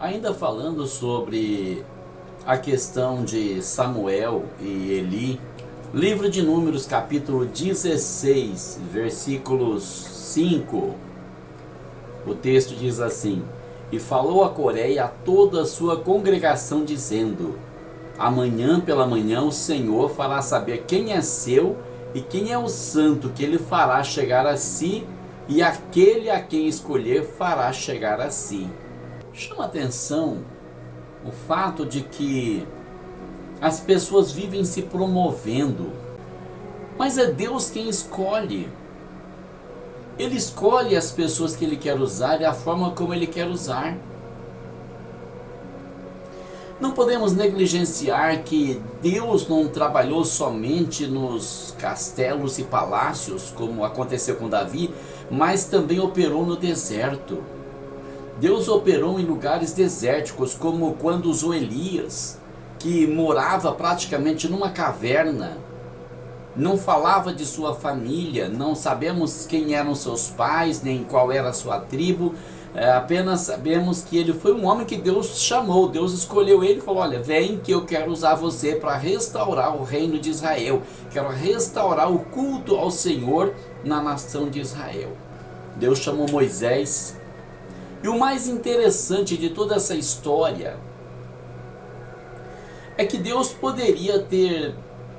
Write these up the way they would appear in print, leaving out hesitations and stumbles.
Ainda falando sobre a questão de Samuel e Eli, livro de Números, capítulo 16, versículos 5, o texto diz assim: E falou a Coré e a toda a sua congregação, dizendo: Amanhã pela manhã o Senhor fará saber quem é seu e quem é o santo que ele fará chegar a si, e aquele a quem escolher fará chegar a si. Chama atenção o fato de que as pessoas vivem se promovendo, mas é Deus quem escolhe. Ele escolhe as pessoas que Ele quer usar e a forma como Ele quer usar. Não podemos negligenciar que Deus não trabalhou somente nos castelos e palácios, como aconteceu com Davi, mas também operou no deserto. Deus operou em lugares desérticos, como quando usou Elias, que morava praticamente numa caverna, não falava de sua família, não sabemos quem eram seus pais, nem qual era a sua tribo, apenas sabemos que ele foi um homem que Deus chamou, Deus escolheu ele e falou: olha, vem que eu quero usar você para restaurar o reino de Israel, quero restaurar o culto ao Senhor na nação de Israel. Deus chamou Moisés. E o mais interessante de toda essa história é que Deus poderia ter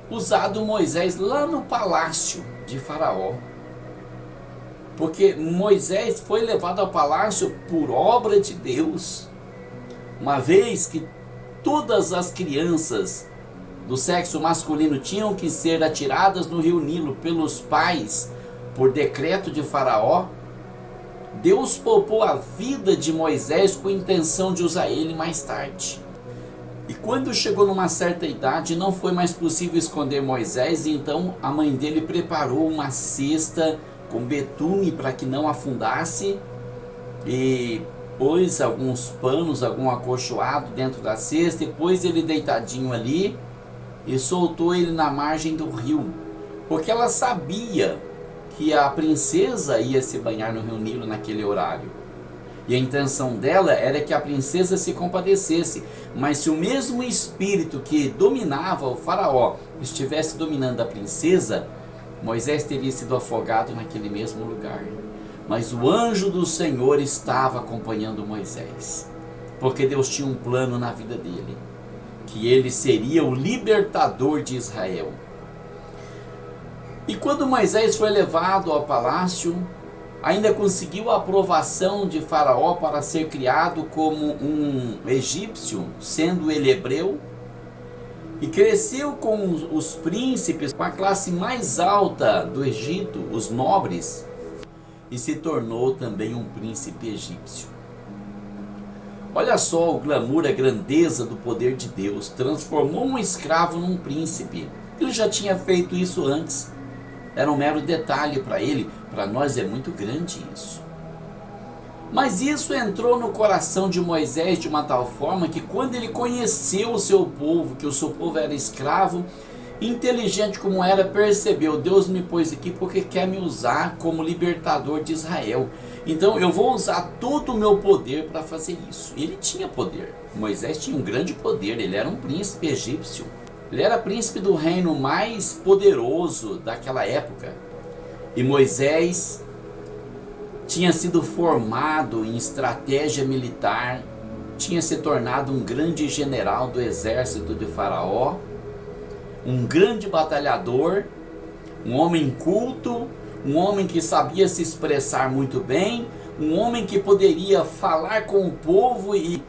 usado Moisés lá no palácio de Faraó, porque Moisés foi levado ao palácio por obra de Deus, uma vez que todas as crianças do sexo masculino tinham que ser atiradas no rio Nilo pelos pais por decreto de Faraó. Deus poupou a vida de Moisés com a intenção de usar ele mais tarde. E quando chegou numa certa idade, não foi mais possível esconder Moisés, e então a mãe dele preparou uma cesta com betume para que não afundasse, e pôs alguns panos, algum acolchoado dentro da cesta, e pôs ele deitadinho ali, e soltou ele na margem do rio, porque ela sabia que a princesa ia se banhar no rio Nilo naquele horário. E a intenção dela era que a princesa se compadecesse. Mas se o mesmo espírito que dominava o faraó estivesse dominando a princesa, Moisés teria sido afogado naquele mesmo lugar. Mas o anjo do Senhor estava acompanhando Moisés, porque Deus tinha um plano na vida dele, que ele seria o libertador de Israel. E quando Moisés foi levado ao palácio, ainda conseguiu a aprovação de Faraó para ser criado como um egípcio, sendo ele hebreu, e cresceu com os príncipes, com a classe mais alta do Egito, os nobres, e se tornou também um príncipe egípcio. Olha só o glamour, a grandeza do poder de Deus. Transformou um escravo num príncipe. Ele já tinha feito isso antes. Era um mero detalhe para ele. Para nós é muito grande isso. Mas isso entrou no coração de Moisés de uma tal forma que quando ele conheceu o seu povo, que o seu povo era escravo, inteligente como era, percebeu: Deus me pôs aqui porque quer me usar como libertador de Israel. Então eu vou usar todo o meu poder para fazer isso. E ele tinha poder. Moisés tinha um grande poder. Ele era um príncipe egípcio. Ele era príncipe do reino mais poderoso daquela época. E Moisés tinha sido formado em estratégia militar, tinha se tornado um grande general do exército de Faraó, um grande batalhador, um homem culto, um homem que sabia se expressar muito bem, um homem que poderia falar com o povo e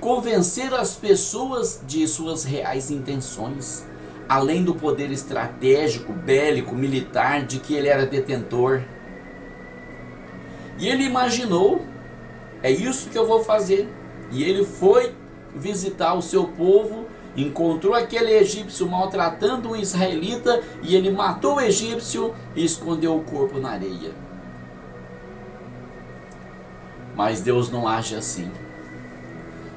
convencer as pessoas de suas reais intenções, além do poder estratégico, bélico, militar de que ele era detentor. E ele imaginou: é isso que eu vou fazer. E ele foi visitar o seu povo, encontrou aquele egípcio maltratando um israelita, e ele matou o egípcio e escondeu o corpo na areia. Mas Deus não age assim.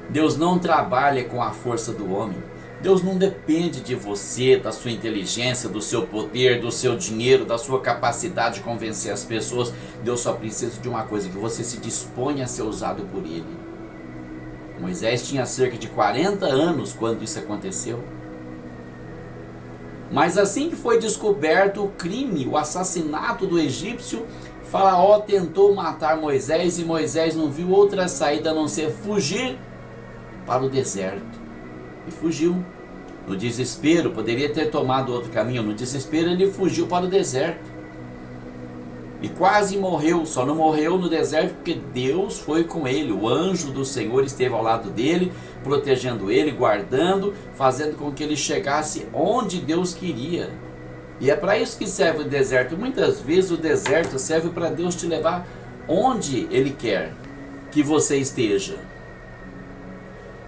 Deus não trabalha com a força do homem. Deus não depende de você, da sua inteligência, do seu poder, do seu dinheiro, da sua capacidade de convencer as pessoas. Deus só precisa de uma coisa: que você se disponha a ser usado por Ele. Moisés tinha cerca de 40 anos quando isso aconteceu. Mas assim que foi descoberto o crime, o assassinato do egípcio, Faraó tentou matar Moisés e Moisés não viu outra saída a não ser fugir para o deserto. E fugiu. No desespero, poderia ter tomado outro caminho, no desespero ele fugiu para o deserto. E quase morreu, só não morreu no deserto porque Deus foi com ele. O anjo do Senhor esteve ao lado dele, protegendo ele, guardando, fazendo com que ele chegasse onde Deus queria. E é para isso que serve o deserto. Muitas vezes o deserto serve para Deus te levar onde Ele quer que você esteja.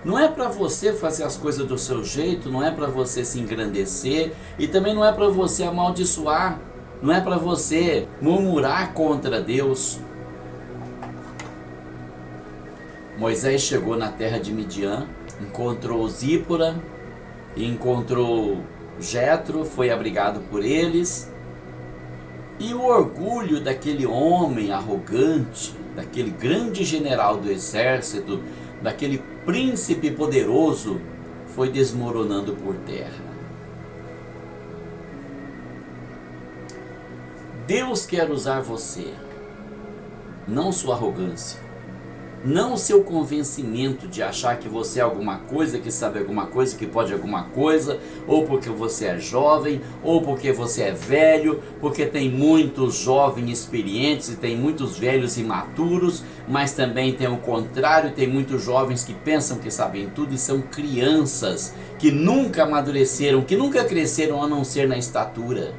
Não é para você fazer as coisas do seu jeito, não é para você se engrandecer e também não é para você amaldiçoar, não é para você murmurar contra Deus. Moisés chegou na terra de Midian, encontrou Zípora e encontrou Jetro, foi abrigado por eles. E o orgulho daquele homem arrogante, daquele grande general do exército, daquele príncipe poderoso, foi desmoronando por terra. Deus quer usar você, não sua arrogância, não o seu convencimento de achar que você é alguma coisa, que sabe alguma coisa, que pode alguma coisa, ou porque você é jovem, ou porque você é velho, porque tem muitos jovens experientes e tem muitos velhos imaturos, mas também tem o contrário, tem muitos jovens que pensam que sabem tudo e são crianças que nunca amadureceram, que nunca cresceram a não ser na estatura.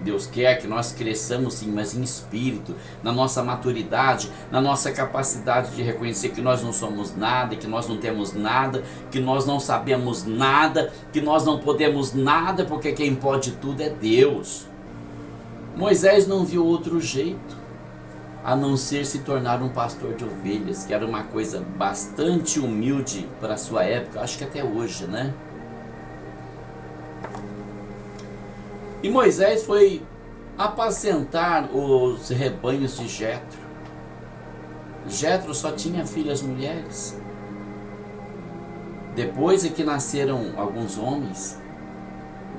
Deus quer que nós cresçamos sim, mas em espírito, na nossa maturidade, na nossa capacidade de reconhecer que nós não somos nada, que nós não temos nada, que nós não sabemos nada, que nós não podemos nada, porque quem pode tudo é Deus. Moisés não viu outro jeito, a não ser se tornar um pastor de ovelhas, que era uma coisa bastante humilde para a sua época, acho que até hoje, né? E Moisés foi apacentar os rebanhos de Jetro. Jetro só tinha filhas mulheres. Depois é que nasceram alguns homens.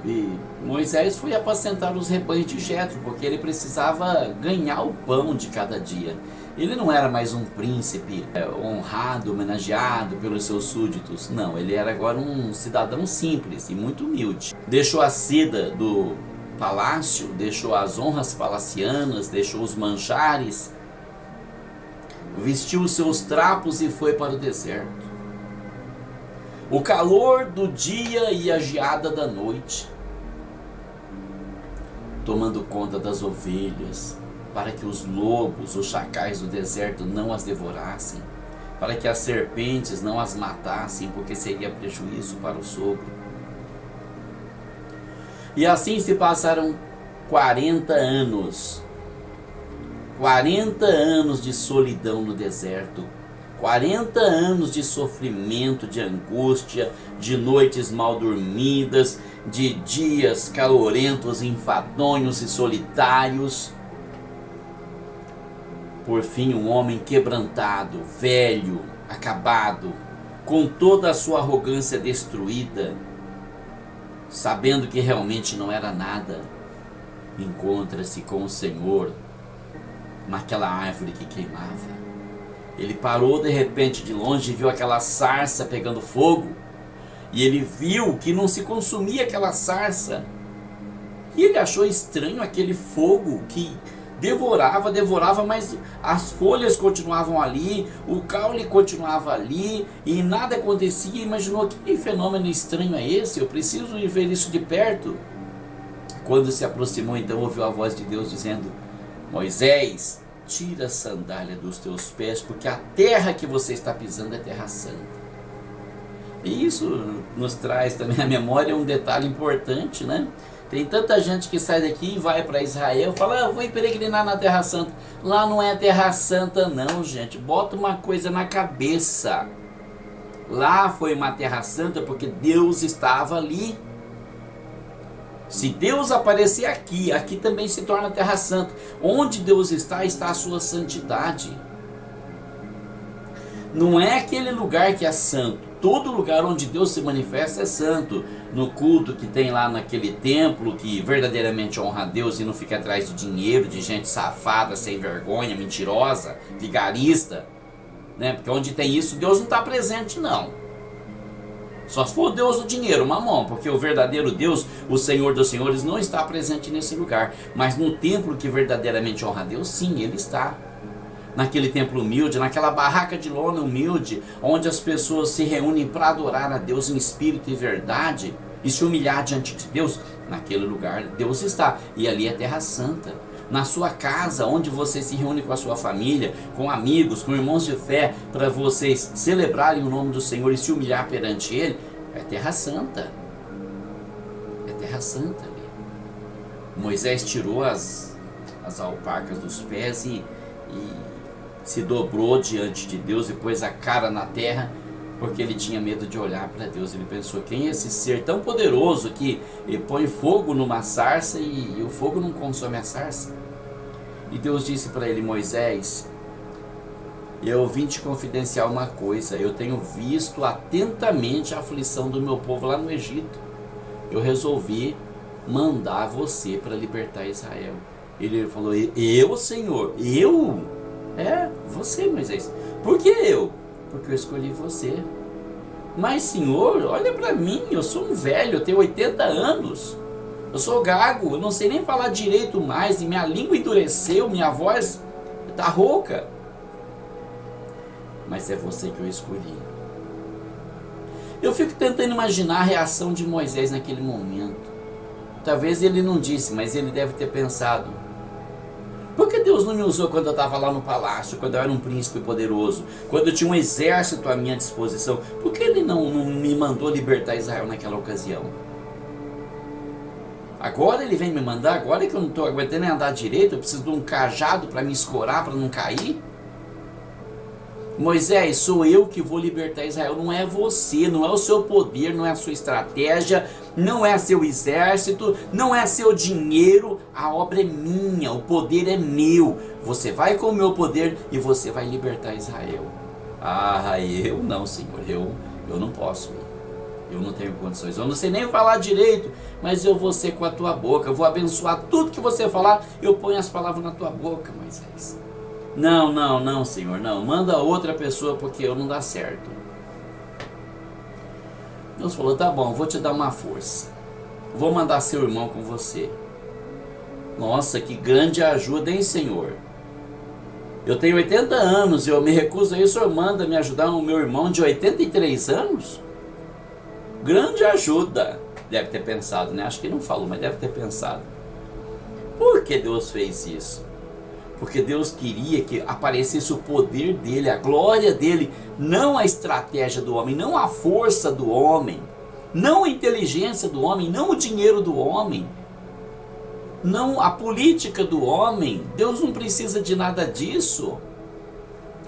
E Moisés foi apacentar os rebanhos de Jetro, porque ele precisava ganhar o pão de cada dia. Ele não era mais um príncipe honrado, homenageado pelos seus súditos. Não, ele era agora um cidadão simples e muito humilde. Deixou a seda do palácio, deixou as honras palacianas, deixou os manjares, vestiu os seus trapos e foi para o deserto. O calor do dia e a geada da noite, tomando conta das ovelhas, para que os lobos, os chacais do deserto não as devorassem, para que as serpentes não as matassem, porque seria prejuízo para o sogro. E assim se passaram 40 anos. 40 anos de solidão no deserto. 40 anos de sofrimento, de angústia, de noites mal dormidas, de dias calorentos, enfadonhos e solitários. Por fim, um homem quebrantado, velho, acabado, com toda a sua arrogância destruída, sabendo que realmente não era nada, encontra-se com o Senhor naquela árvore que queimava. Ele parou de repente de longe e viu aquela sarça pegando fogo, e ele viu que não se consumia aquela sarça, e ele achou estranho aquele fogo que devorava, mas as folhas continuavam ali, o caule continuava ali e nada acontecia. Imaginou: que fenômeno estranho é esse? Eu preciso ir ver isso de perto. Quando se aproximou, então ouviu a voz de Deus dizendo: Moisés, tira a sandália dos teus pés, porque a terra que você está pisando é terra santa. E isso nos traz também à memória um detalhe importante, né? Tem tanta gente que sai daqui e vai para Israel, fala: eu vou peregrinar na Terra Santa. Lá não é Terra Santa não, gente. Bota uma coisa na cabeça. Lá foi uma Terra Santa porque Deus estava ali. Se Deus aparecer aqui, aqui também se torna Terra Santa. Onde Deus está, está a sua santidade. Não é aquele lugar que é santo. Todo lugar onde Deus se manifesta é santo. No culto que tem lá naquele templo que verdadeiramente honra a Deus e não fica atrás de dinheiro, de gente safada, sem vergonha, mentirosa, vigarista, né? Porque onde tem isso, Deus não está presente, não. Só se for o Deus do dinheiro, mamão, porque o verdadeiro Deus, o Senhor dos Senhores, não está presente nesse lugar. Mas no templo que verdadeiramente honra a Deus, sim, Ele está. Naquele templo humilde, naquela barraca de lona humilde, onde as pessoas se reúnem para adorar a Deus em espírito e verdade, e se humilhar diante de Deus, naquele lugar Deus está. E ali é terra santa. Na sua casa, onde você se reúne com a sua família, com amigos, com irmãos de fé, para vocês celebrarem o nome do Senhor e se humilhar perante Ele, é terra santa. É terra santa ali. Moisés tirou as alparcas dos pés e se dobrou diante de Deus e pôs a cara na terra, porque ele tinha medo de olhar para Deus. Ele pensou: quem é esse ser tão poderoso que põe fogo numa sarça e o fogo não consome a sarça? E Deus disse para ele: Moisés, eu vim te confidenciar uma coisa. Eu tenho visto atentamente a aflição do meu povo lá no Egito. Eu resolvi mandar você para libertar Israel. Ele falou: eu, Senhor? Eu? É, você, Moisés. Por que eu? Porque eu escolhi você. Mas, Senhor, olha para mim, eu sou um velho, eu tenho 80 anos. Eu sou gago, eu não sei nem falar direito mais, e minha língua endureceu, minha voz está rouca. Mas é você que eu escolhi. Eu fico tentando imaginar a reação de Moisés naquele momento. Talvez ele não disse, mas ele deve ter pensado: por que Deus não me usou quando eu estava lá no palácio, quando eu era um príncipe poderoso, quando eu tinha um exército à minha disposição? Por que Ele não me mandou libertar Israel naquela ocasião? Agora Ele vem me mandar, agora que eu não estou aguentando nem andar direito, eu preciso de um cajado para me escorar, para não cair? Moisés, sou eu que vou libertar Israel, não é você, não é o seu poder, não é a sua estratégia, não é seu exército, não é seu dinheiro, a obra é minha, o poder é meu, você vai com o meu poder e você vai libertar Israel. Ah, eu não, Senhor, eu não posso ir, eu não tenho condições, eu não sei nem falar direito, mas eu vou ser com a tua boca, eu vou abençoar tudo que você falar, eu ponho as palavras na tua boca, Moisés. Não, Senhor, não. Manda outra pessoa porque eu não dá certo. Deus falou: tá bom, vou te dar uma força. Vou mandar seu irmão com você. Nossa, que grande ajuda, hein, Senhor? Eu tenho 80 anos, eu me recuso aí, o Senhor manda me ajudar o meu irmão de 83 anos? Grande ajuda. Deve ter pensado, né? Acho que ele não falou, mas deve ter pensado. Por que Deus fez isso? Porque Deus queria que aparecesse o poder dele, a glória dele, não a estratégia do homem, não a força do homem, não a inteligência do homem, não o dinheiro do homem, não a política do homem. Deus não precisa de nada disso.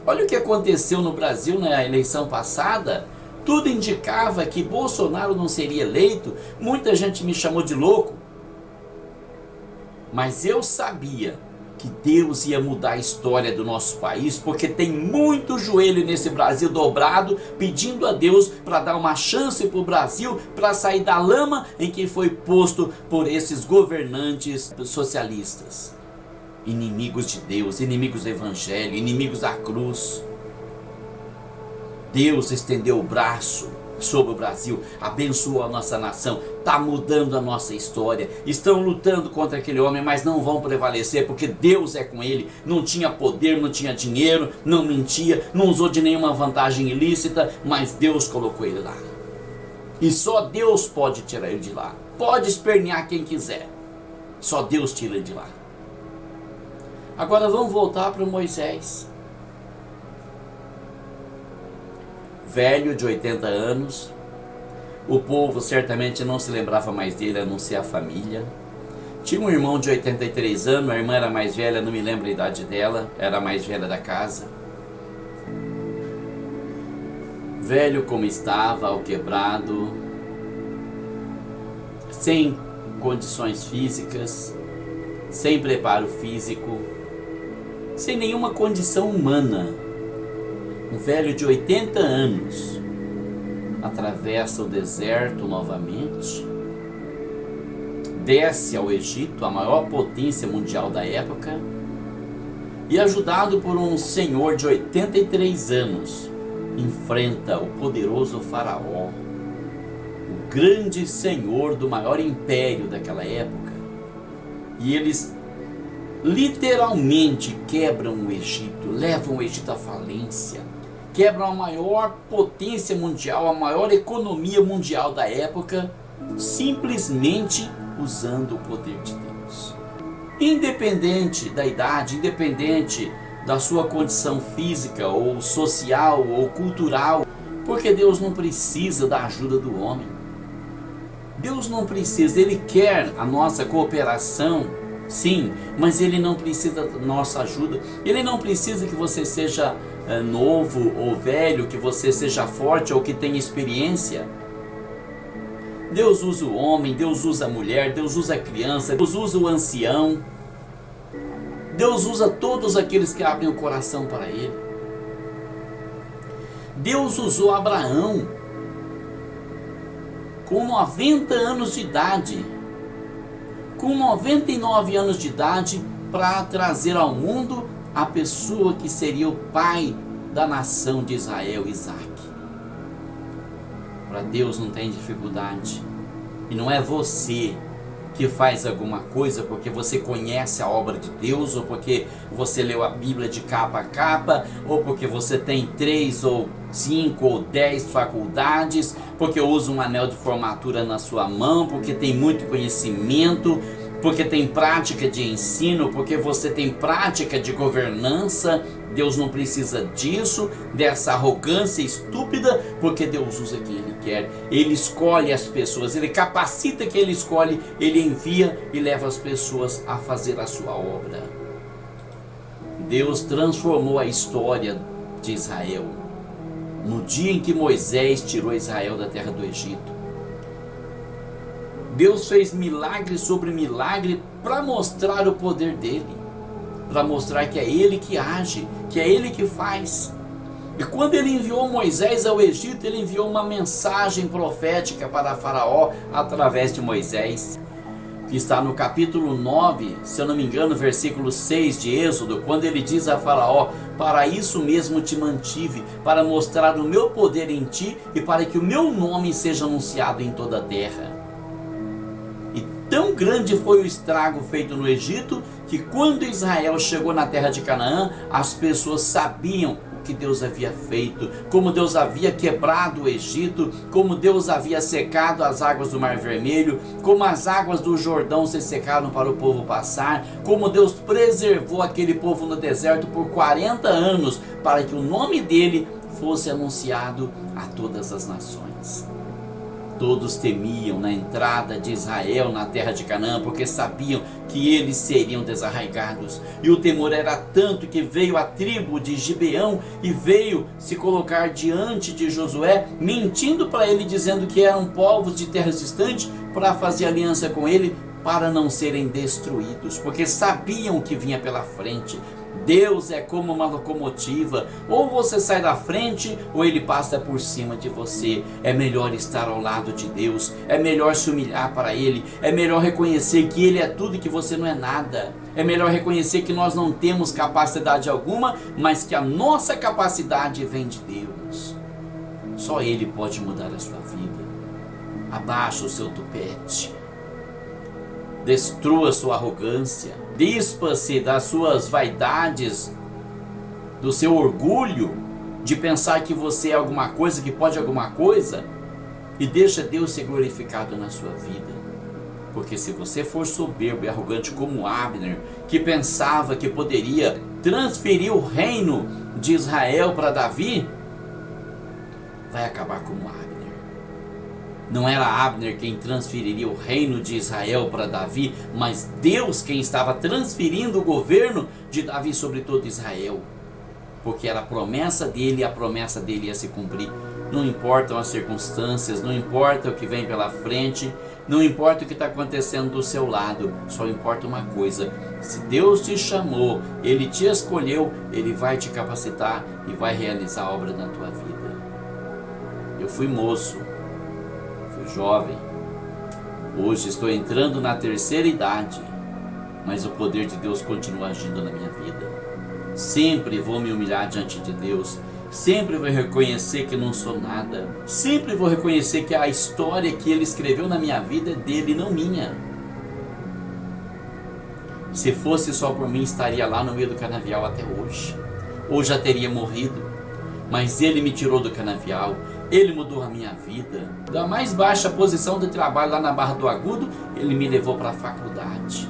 Olha o que aconteceu no Brasil na eleição passada. Tudo indicava que Bolsonaro não seria eleito. Muita gente me chamou de louco, mas eu sabia que Deus ia mudar a história do nosso país, porque tem muito joelho nesse Brasil dobrado, pedindo a Deus para dar uma chance para o Brasil, para sair da lama em que foi posto por esses governantes socialistas, inimigos de Deus, inimigos do Evangelho, inimigos da cruz. Deus estendeu o braço sobre o Brasil, abençoou a nossa nação, está mudando a nossa história. Estão lutando contra aquele homem, mas não vão prevalecer, porque Deus é com ele. Não tinha poder, não tinha dinheiro, não mentia, não usou de nenhuma vantagem ilícita, mas Deus colocou ele lá. E só Deus pode tirar ele de lá. Pode espernear quem quiser, só Deus tira ele de lá. Agora vamos voltar para Moisés. Velho de 80 anos, o povo certamente não se lembrava mais dele, a não ser a família. Tinha um irmão de 83 anos, a irmã era mais velha, não me lembro a idade dela, era a mais velha da casa. Velho como estava, ao quebrado, sem condições físicas, sem preparo físico, sem nenhuma condição humana. um velho de 80 anos, atravessa o deserto novamente, desce ao Egito, a maior potência mundial da época, e ajudado por um senhor de 83 anos, enfrenta o poderoso faraó, o grande senhor do maior império daquela época, e eles literalmente quebram o Egito, levam o Egito à falência, quebram a maior potência mundial, a maior economia mundial da época, simplesmente usando o poder de Deus. Independente da idade, independente da sua condição física ou social ou cultural, porque Deus não precisa da ajuda do homem. Deus não precisa, Ele quer a nossa cooperação, sim, mas Ele não precisa da nossa ajuda. Ele não precisa que você seja novo ou velho, que você seja forte ou que tenha experiência. Deus usa o homem, Deus usa a mulher, Deus usa a criança, Deus usa o ancião. Deus usa todos aqueles que abrem o coração para Ele. Deus usou Abraão com 90 anos de idade, com 99 anos de idade, para trazer ao mundo a pessoa que seria o pai da nação de Israel, Isaac. Para Deus não tem dificuldade. E não é você que faz alguma coisa porque você conhece a obra de Deus, ou porque você leu a Bíblia de capa a capa, ou porque você tem 3 ou 5 ou 10 faculdades, porque usa um anel de formatura na sua mão, porque tem muito conhecimento, porque tem prática de ensino, porque você tem prática de governança. Deus não precisa disso, dessa arrogância estúpida, porque Deus usa quem Ele quer. Ele escolhe as pessoas, Ele capacita quem Ele escolhe, Ele envia e leva as pessoas a fazer a sua obra. Deus transformou a história de Israel no dia em que Moisés tirou Israel da terra do Egito. Deus fez milagre sobre milagre para mostrar o poder dele, para mostrar que é Ele que age, que é Ele que faz. E quando Ele enviou Moisés ao Egito, Ele enviou uma mensagem profética para Faraó através de Moisés, que está no capítulo 9, se eu não me engano, versículo 6 de Êxodo, quando ele diz a Faraó: para isso mesmo te mantive, para mostrar o meu poder em ti e para que o meu nome seja anunciado em toda a terra. Tão grande foi o estrago feito no Egito, que quando Israel chegou na terra de Canaã, as pessoas sabiam o que Deus havia feito, como Deus havia quebrado o Egito, como Deus havia secado as águas do Mar Vermelho, como as águas do Jordão se secaram para o povo passar, como Deus preservou aquele povo no deserto por 40 anos, para que o nome dele fosse anunciado a todas as nações. Todos temiam na entrada de Israel na terra de Canaã, porque sabiam que eles seriam desarraigados. E o temor era tanto que veio a tribo de Gibeão e veio se colocar diante de Josué, mentindo para ele, dizendo que eram povos de terras distantes, para fazer aliança com ele, para não serem destruídos, porque sabiam o que vinha pela frente. Deus é como uma locomotiva, ou você sai da frente ou Ele passa por cima de você. É melhor estar ao lado de Deus, é melhor se humilhar para Ele, é melhor reconhecer que Ele é tudo e que você não é nada. É melhor reconhecer que nós não temos capacidade alguma, mas que a nossa capacidade vem de Deus. Só Ele pode mudar a sua vida. Abaixa o seu tupete, destrua sua arrogância, dispa-se das suas vaidades, do seu orgulho de pensar que você é alguma coisa, que pode alguma coisa, e deixa Deus ser glorificado na sua vida. Porque se você for soberbo e arrogante como Abner, que pensava que poderia transferir o reino de Israel para Davi, vai acabar como Abner. Não era Abner quem transferiria o reino de Israel para Davi, mas Deus quem estava transferindo o governo de Davi sobre todo Israel. Porque era a promessa dele e a promessa dele ia se cumprir. Não importam as circunstâncias, não importa o que vem pela frente, não importa o que está acontecendo do seu lado, só importa uma coisa: se Deus te chamou, Ele te escolheu, Ele vai te capacitar e vai realizar a obra na tua vida. Eu fui moço, fui jovem, hoje estou entrando na terceira idade, mas o poder de Deus continua agindo na minha vida. Sempre vou me humilhar diante de Deus, sempre vou reconhecer que não sou nada, sempre vou reconhecer que a história que Ele escreveu na minha vida é dele, não minha. Se fosse só por mim, estaria lá no meio do canavial até hoje, ou já teria morrido, mas Ele me tirou do canavial, Ele mudou a minha vida. Da mais baixa posição de trabalho lá na Barra do Agudo, Ele me levou para a faculdade.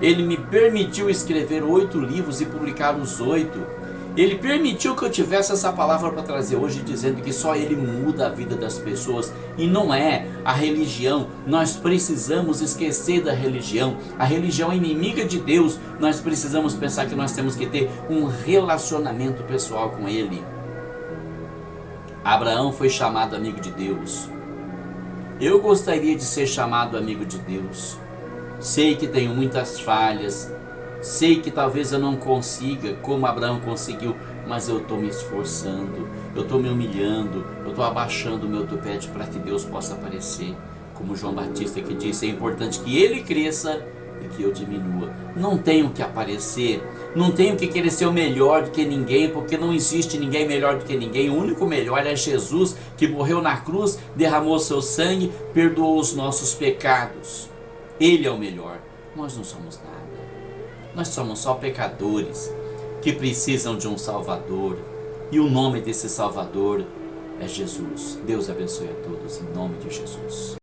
Ele me permitiu escrever 8 livros e publicar os 8. Ele permitiu que eu tivesse essa palavra para trazer hoje, dizendo que só Ele muda a vida das pessoas. E não é a religião. Nós precisamos esquecer da religião. A religião é inimiga de Deus. Nós precisamos pensar que nós temos que ter um relacionamento pessoal com Ele. Abraão foi chamado amigo de Deus. Eu gostaria de ser chamado amigo de Deus. Sei que tenho muitas falhas, sei que talvez eu não consiga como Abraão conseguiu, mas eu estou me esforçando, eu estou me humilhando, eu estou abaixando o meu tupete para que Deus possa aparecer. Como João Batista que disse, é importante que Ele cresça e que eu diminua. Não tenho que aparecer, não tenho que querer ser o melhor do que ninguém, porque não existe ninguém melhor do que ninguém. O único melhor é Jesus, que morreu na cruz, derramou seu sangue, perdoou os nossos pecados. Ele é o melhor. Nós não somos nada. Nós somos só pecadores que precisam de um Salvador. E o nome desse Salvador é Jesus. Deus abençoe a todos em nome de Jesus.